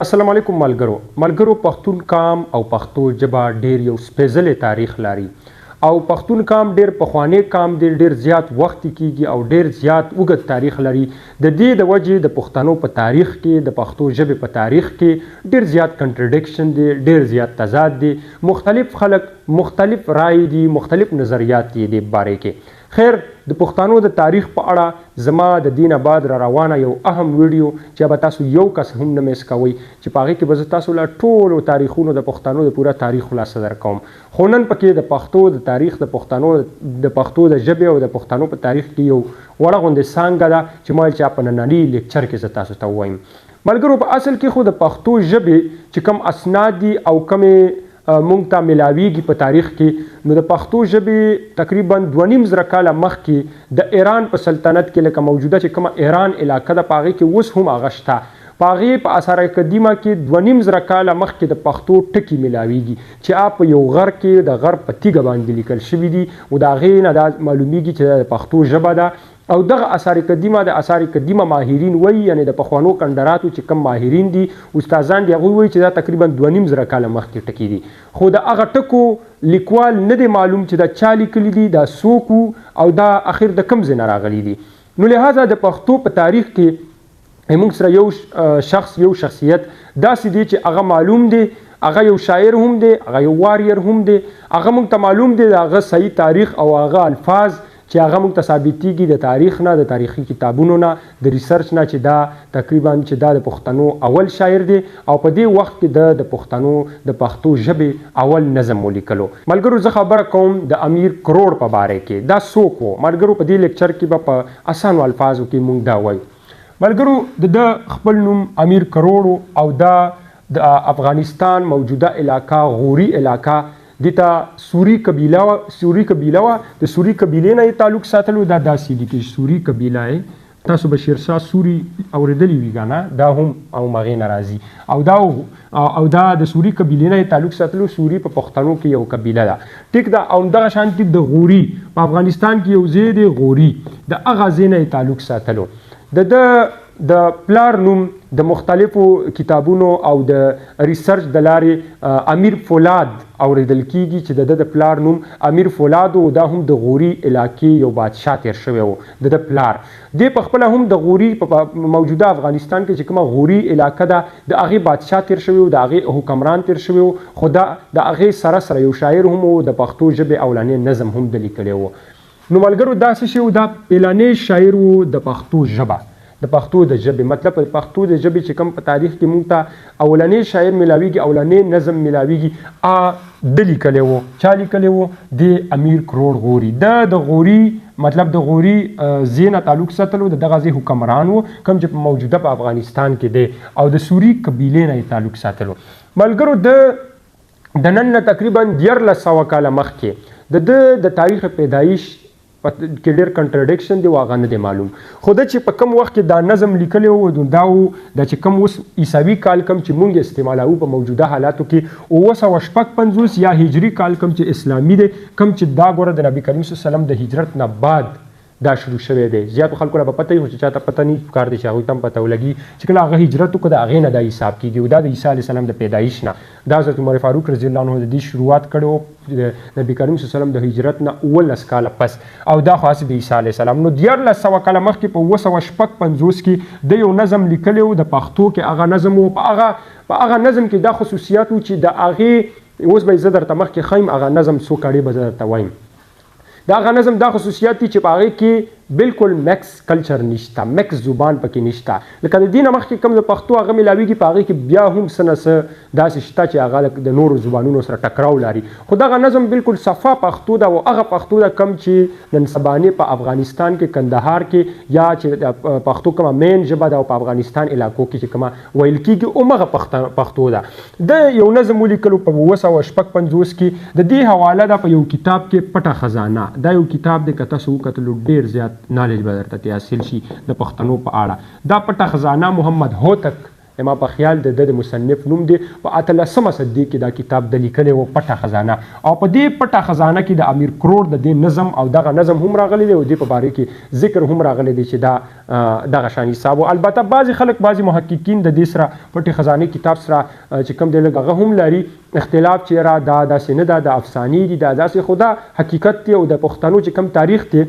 السلام علیکم ملګرو پښتون قام او پښتو ژبه ډیر یو سپیڅلی تاریخ لري او پښتون قام ډیر پخوانی قام دی، ډیر زیات وخت کیږي او ډیر زیات اوږد تاریخ لري. د دې د وجې د پښتنو په تاریخ کې د پښتو ژبې په تاریخ کې ډیر زیات کنټرډکشن دی، ډیر زیات تضاد دی، مختلف خلک مختلف رائے دي، مختلف نظریات دي د باره کې. خیر د پښتنو د تاریخ په اړه زما د دین بعد را روانه یو اهم ویډیو چې به تاسو یو کس هم نه میس کوئ چې په هغې کې به زه تاسو له ټولو تاریخونو د پښتنو د پوره تاریخ خلاصه درکوم. خو نن پکې د پښتو د تاریخ د پښتنو د پښتو د ژبې او د پښتنو په تاریخ کې یو وړه غوندې څانګه ده چې ما چې په ننني لیکچر کې زه تاسو ته ووایم. ملګرو په اصل کې خو د پښتو ژبې چې کوم اسناد دي او کومې مونږ ته ملاویږي په تاریخ کې، نو د پښتو ژبې تقریبا 2.5 زره کاله مخکې د ایران په سلطنت کې لکه موجوده چې کومه ایران علاقه ده په هغې کې اوس هم هغه شته. په هغې په آثار قدیمه کې 2.5 زره کاله مخکې د پښتو ټکي ملاویږي چې په یو غر کې د غر په تیږه باندې لیکل شوي دي او د هغې نه دا معلومیږي چې د پښتو ژبه ده. او دغه آثار قدیمه د آثار قدیمه ماهرین وایي، یعنی د پخوانو کندراتو چې کم ماهرین دي استادان دي هغوی وایي چې دا تقریبا 2.5 زره کاله مخکې ټکي دي. خو د هغه ټکو لیکوال نه دی معلوم چې دا چا لیکلي دي، دا څوک او دا اخر د کوم ځای نه راغلي دي. نو لهذا د پښتو په تاریخ کې موږ سره یو شخص یو شخصیت داسې دی چې هغه معلوم دی، هغه یو شاعر هم دی، هغه یو واریر هم دی، هغه موږ ته معلوم دی د هغه صحیح تاریخ او هغه الفاظ چې هغه موږ ته ثابتېږي د تاریخ نه، د تاریخي کتابونو نه، د ریسرچ نه چې دا تقریبا چې دا د پښتنو اول شاعر دی او په دې وخت کې د پښتنو د پښتو ژبې اول نظم ولیکلو. ملګرو زه خبره کوم د امیر کروړ په باره کې. دا څوک و ملګرو؟ په دې لیکچر کې به په اسانو الفاظو کې موږ دا وایو. ملګرو د خپل نوم امیر کروړ او دا د افغانستان موجوده علاقه غوري علاقه دیتا سوری قبیله و. سوری قبیله و د سوری قبیلې نه یې تعلق ساتلو. دا داسې دي چې سوری قبیله یې تاسو به شیرشاه سوری اورېدلی وي که نه، دا هم او هغې نه راځي او دا د سوری قبیلې نه یې تعلق ساتلو. سوری په پښتنو کې یو قبیله ده، ټیک ده. او همدغه شانتي د غوري په افغانستان کې یو ځای دی غوري، د هغه ځای نه یې تعلق ساتلو. د پلار نوم د مختلفو کتابونو او د ریسرچ د لارې امیر فولاد اوریدل کیږي چې د پلار نوم امیر فولاد او دا هم د غوري علاقې یو بادشاه تیر شوی و. د پلار دی په خپل هم د غوري په موجوده افغانستان کې چې کومه غوري علاقه ده د هغې بادشاه تیر شوی و، د هغې حکمران تیر شوی و. خو د هغې سره یو شاعر هم و، د پښتو ژبې اولنی نظم هم د لیکلی و. نو ملګرو داسې شی و، دا پیلانی شاعر و د پښتو ژبه، د پښتو د ژبې مطلب د پښتو د ژبې چې کوم په تاریخ کې موږ ته اولنی شاعر ملاویږي، اولنی نظم ملاویږي، د لیکلی و. چا لیکلی و؟ د امیر کروړ غوري. د غوري مطلب د غوري ځای نه تعلق ساتلو، د دغه ځای حکمران و کوم چې په موجوده په افغانستان کې دی، او د سوري قبیلې نه یې تعلق ساتلو. ملګرو د نن نه تقریبا 1400 کاله مخکې د تاریخ پیدایش کې ډېر کنټرډکشن دی او هغه نه دی معلوم. خو دا چې په کوم وخت کې دا نظم لیکلی و دا و دا چې کوم اوس عیسوي کال کوم چې موږ استعمالوو په موجوده حالاتو کې 955 یا هجري کال کوم چې اسلامي دی، کوم چې دا ګوره د نبي کریم صلی الله علیه وسلم د هجرت نه بعد دا شروع شوی دی. زیاتو خلکو له به پته وي خو چې چاته پته نه پکار دی چې هغوی ته هم پته ولګي چې کله هغه هجرت وکړه د هغې نه دا حساب کېږي او دا د عیسی علیه السلام د پیدایش نه. دا حضرت عمر فاروق رضی الله عنه د دې شروعات کړی و د نبي کریم صلی الله علیه وسلم د هجرت نه 19 کاله پس، او دا خو هسې د عیسی علیه السلام. نو 1400 کاله مخکې په 955 کې د یو نظم لیکلی و د پښتو کې. هغه نظم و په هغه نظم کې دا خصوصیات و چې د هغې اوس به یې زه درته مخکې ښیم هغه نظم څو کړې به زه درته وایم. د هغه نظم دا خصوصیات دي چې په هغې کې بالکل میکس کلچر نشته، میکس زبان پکې نشته. لکه د دې نه مخکې کوم د پښتو هغه ملاویږي په هغې کې بیا هم څه نه څه داسې شته چې هغه د نورو زبانونو سره ټکراو لري. خو دغه نظم بالکل صفا پښتو ده او هغه پښتو ده کوم چې نن سبانې په افغانستان کې کندهار کې یا چې د پښتو کومه مین ژبه ده او په افغانستان علاقو کې چې کومه ویل کېږي همغه پښتو ده. د یو نظم ولیکلو په 955 کې. د دې حواله ده په یو کتاب کې پټه خزانه. دا یو کتاب دی که تاسو وکتلو ډېر زیات نالج به درته حاصل شي د پښتنو په اړه. دا پټه خزانه محمد هوتک ما په خیال د مصنف نوم دی په 18مه صدۍ کې دا کتاب د لیکلی و پټه خزانه او په دې پټه خزانه کې د امیر کرور د دې نظم او دغه نظم هم راغلی دی او دې په باره کې ذکر هم راغلی دی چې دا دغه شان حساب و. البته بعضې خلک بعضې محققین د دې سره پټې خزانې کتاب سره چې کوم دی لږ هغه هم لري اختلاف چې را دا داسې نه ده د افسانې دي دا داسې خو دا حقیقت دی او د پښتنو چې کوم تاریخ دی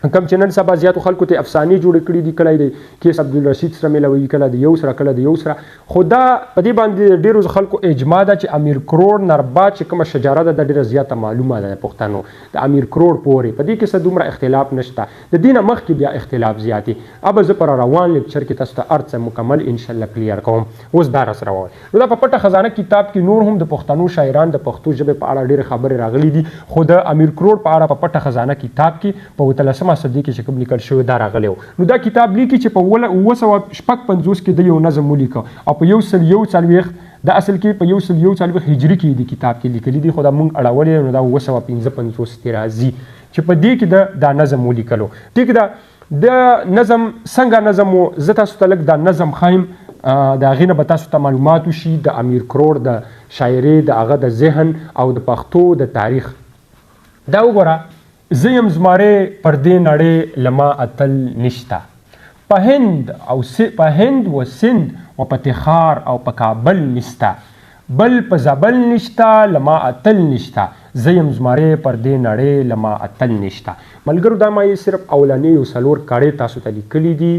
کم چې نن سبا زیاتو خلکو ته افسانې جوړې کړي دي کله د کیس عبدالرشید سره ملوي کله د یو سره کله د یو سره خو دا په دې باندې ډېرو خلکو اجماع ده چې امیر کرور نربا چې کومه شجره ده د ډېره زیاته معلومه ده د پښتنو د امیر کرور پورې په دې کې څه دومره اختلاف نشته د دې نه مخکې بیا اختلاف زیاتې ابه زه پر روان لیکچر کې تاسو ته هر څه مکمل انشاءالله کلیر کوم. اوس دا راسره ووایي نو دا په پټه خزانه کتاب کې نور هم د پښتنو شاعران د پښتو ژبې په اړه ډېرې خبرې راغلي دي خو د امیر کرور په اړه په پټه خزانه کتاب کې په 18مه صدۍ کې چې کوم لیکل شوی دا راغلی و. نو دا کتاب لیکي چې په 1956 کې د یو نظم ولیکه او په 1940 د اصل کې په 1940 هجري کې د کتاب کې لیکلي دي خو دا مونږ اړولې نو دا 1955 کې راځي چې په دې کې دا نظم ولیکلو. ټیک ده د نظم څنګه نظم و زه تاسو ته لږ دا نظم ښایم د هغې نه به تاسو ته معلومات وشي د امیر کرور د شاعرۍ د هغه د ذهن او د پښتو د تاریخ. دا وګوره زه یم زمارې پر دې نړۍ لما اتل نشته په هند و سند و په تخار او په کابل نشته بل په زابل نشته لما اتل نشته زه یم زمارې پر دې نړۍ لما اتل نشته. ملګرو دا ما یې صرف اولنۍ یو 4 کاڼې تاسو ته لیکلي دي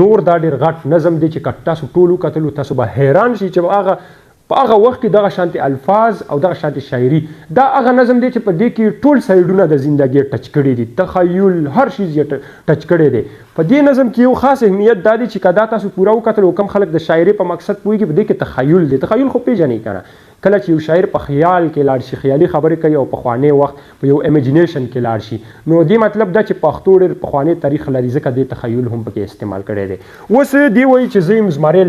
نور دا ډېر غټ نظم دی چې که تاسو ټول وکتلو تاسو به حیران شئ چې هغه په هغه وخت کې دغه شانتي الفاظ او دغه شانتي شاعري دا هغه نظم دی چې په دې کې ټول سایډونه د زندګۍ ټچ کړي دي تخیل هر شي یې ټچ کړی دی. په دې نظم کې یو خاص اهمیت دا دی چې که دا تاسو پوره وکتلو کم خلک د شاعرۍ په مقصد پوهېږي په دې کې تخیل دی. تخیل خو پېژنئ که نه کله چې یو شاعر په خیال کې لاړ شي خیالي خبرې کوي او پخوانی وخت په یو امیجینیشن کې لاړ شي نو دې مطلب دا چې پښتو ډېر پخوانی تاریخ لري ځکه دې تخیل هم پکې استعمال کړی دی. اوس دې وایي چې زه یم زمارې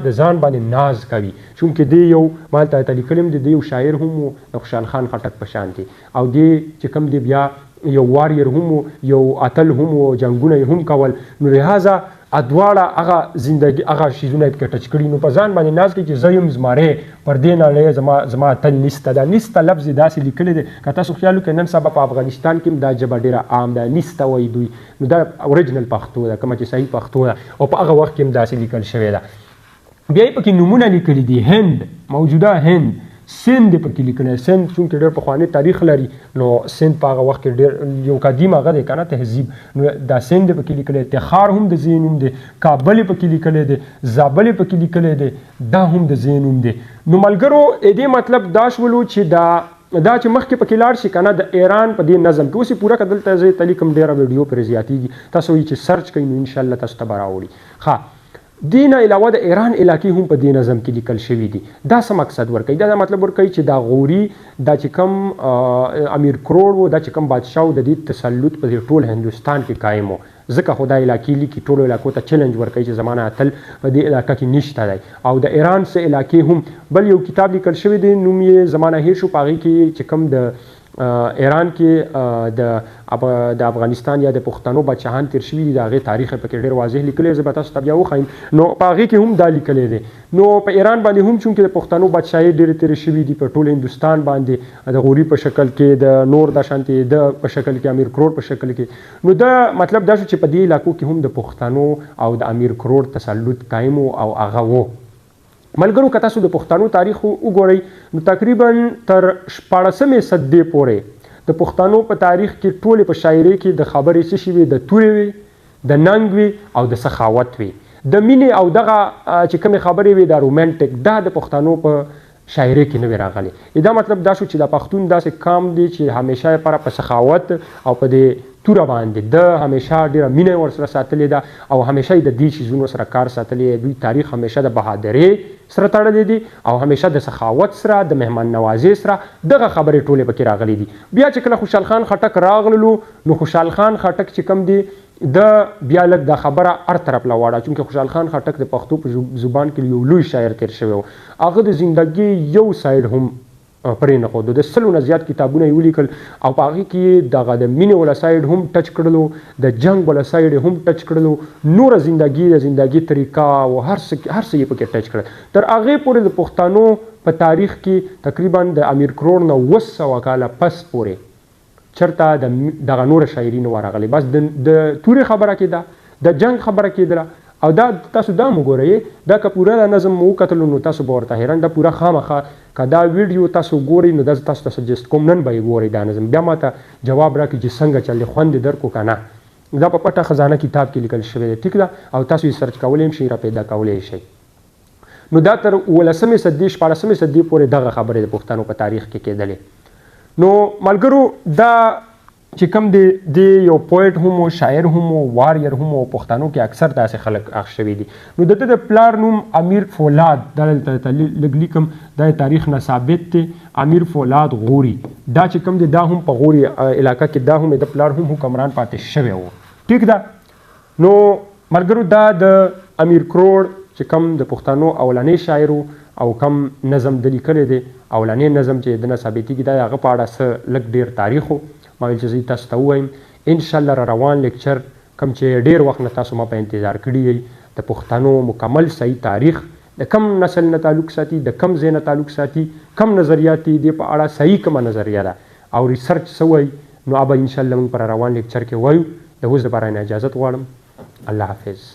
د ځان باندې ناز کوي چونکې دې یو مالته ته لیکلی م د یو شاعر هم و د خوشحال خان خټک په شان دی او دې چې کوم دی بیا یو واریر هم و یو اتل هم و جنګونه یې هم کول نو لهذا ادواړه هغه زندگی هغه شیزونه یې پکې ټچ کړي نو په ځان باندې ناز کوي چې زه یم زمارې پر دې نړۍ زما اتل نیسته دا نیسته لفظ یې داسې لیکلی دی که تاسو خیال وکړئ نن سبا په افغانستان کې هم دا ژبه ډېره عام ده نیسته وایي دوی نو دا اوریجنل پښتو ده کومه چې صحیح پښتو ده او په هغه وخت کې هم داسې لیکل شوې ده. بیا یې پکې نومونه لیکلي دي هند موجوده هند سند یې پکې لیکلی سند چونکې ډېر پخوانی تاریخ لري نو سند په هغه وخت کې ډېر یو قدیم هغه دی که نه تهذیب نو دا سند یې پکې لیکلی تخار هم د ځای نوم دی کابل یې پکې لیکلی دی زابل یې پکې لیکلی دی دا هم د ځای نوم دی. نو ملګرو دې مطلب دا شولو چې دا چې مخکې پکې لاړ شي که نه د ایران په دې نظم کې اوس یې پوره که دلته زه ته لیکم ډېره ویډیو پرې زیاتېږي تاسو وایي چې سرچ کوئ نو انشاءالله تاسو ته به راوړي. ښه دې نه علاوه د ایران علاقې هم په دې نظم کې لیکل شوي دي. دا څه مقصد ورکوي دا مطلب ورکوي چې دا غوري دا چې کوم امیر کرور و دا چې کوم بادشاه و د دې تسلط په دې ټول هندوستان کې قایم و ځکه خو دا علاقې لیکي ټولو علاقو ته چیلنج ورکوي چې زما نه اتل په دې علاقه کې نشته دی. او د ایران څه علاقې هم بل یو کتاب لیکل شوی دی نوم یې زما نه هیر شو په هغې کې چې کوم د ایران کې د افغانستان یا د پښتنو بادشاهان تیر شوي دي د هغې تاریخ یې پکې ډېر واضح لیکلی زه به تاسو ته بیا وښایم نو په هغې کې هم دا لیکلی دی. نو په ایران باندې هم چونکې د پښتنو بادشاهۍ ډېرې تېرې شوي دي په ټول هندوستان باندې د غوري په شکل کې د نور د شانتې د په شکل کې امیر کرور په شکل کې نو دا مطلب دا شو چې په دې علاقو کې هم د پښتنو او د امیر کرور تسلط قایم او هغه و. ملګرو که تاسو د پښتنو تاریخ وګورئ نو تقریبا تر 14مې صدۍ پورې د پښتنو په تاریخ کې ټولې په شاعرۍ کې د خبرې څه شي وي د تورې وي د ننګ وي او د سخاوت وي د مینې او دغه چې کومې خبرې وي د رومانټیک دا د پښتنو په شاعرۍ کې نه وي راغلی. دا مطلب دا شو چې د پښتون داسې قام دی چې همیشه یې په سخاوت او په دې توره باندې د همیشه ډېره مینه یې ورسره ساتلې ده او همیشه یې د دې شیزونو سره کار ساتلی دوی تاریخ همیشه د بهادرۍ سره تړلی دی او همیشه د سخاوت سره د مهمان نوازۍ سره دغه خبرې ټولې پکې راغلي دي. بیا چې کله خوشحال خان خټک راغللو نو خوشحال خان خټک چې کوم دی د بیا لږ دا خبره هر طرف له واړه چونکې خوشحال خان خټک د پښتو په زبان کې یو لوی شاعر تیر شوی و هغه د زندګۍ یو سایډ هم پرې نه ښودو. د 100 نه زیات کتابونه یې ولیکل او په هغې کې دغه د مینې والا سایډ هم ټچ کړلو، د جنګ والا سایډ یې هم ټچ کړلو، نوره زندګي طریقه او هر څه یې پکې ټچ کړل. تر هغې پورې د پښتنو په تاریخ کې تقریبا د امیر کروړ نه 200 کاله پس پورې چېرته دغه نوره شاعري نه وه راغلې. بس د تورې خبره کېده، د جنګ خبره کېدله. او دا تاسو دا وګورئ، دا که پوره د نظم مو وکتلو نو تاسو به ورته حیران، دا پوره خامخا که دا ویډیو تاسو ګورئ نو دا تاسو ته سجست کوم نن به یې ګورئ دا نظم، بیا ماته جواب راکړئ چې څنګه چل دی، خوند یې درکو که نه. دا په پټه خزانه کتاب کې لیکل شوی دی، ټیک ده، او تاسو یې سرچ کولی هم شئ، را پیدا کولی شئ. نو دا تر 18مې صدۍ 14مې صدۍ پورې دغه خبرې د پښتنو په تاریخ کې کېدلې. نو ملګرو دا چې کوم دی یو پویټ هم و، شاعر هم و، واریر هم و. پښتنو کې اکثر داسې خلک اخ شوي دي. نو د ده د پلار نوم امیر فولاد، دا دلته لږ لیکم، دا تاریخ نه ثابت دی، امیر فولاد غوري. دا چې کوم دی دا هم په غوري علاقه کې، دا هم د پلار هم حکمران پاتې شوی و، ټیک ده. نو ملګرو دا د امیر کروړ چې کوم د پښتنو اولنی شاعر او کم نظم د لیکلی دی، اولنی نظم چې د نه ثابتېږي، دا هغه په اړه څه لږ ډېر تاریخ و. ما ویل چې زه تاسو ته ووایم انشاءالله را روان لیکچر کوم چې ډېر وخت نه تاسو ما په انتظار کړي یئ، د پښتنو مکمل صحیح تاریخ، د کم نسل نه تعلق ساتي، د کم ځای نه تعلق ساتي، کم نظریات دي د په اړه صحیح کومه نظریه ده او ریسرچ څه وایي، نو ابا انشاءالله موږ پر روان لیکچر کې وایو. د اوس دپاره نه اجازت غواړم. الله حافظ.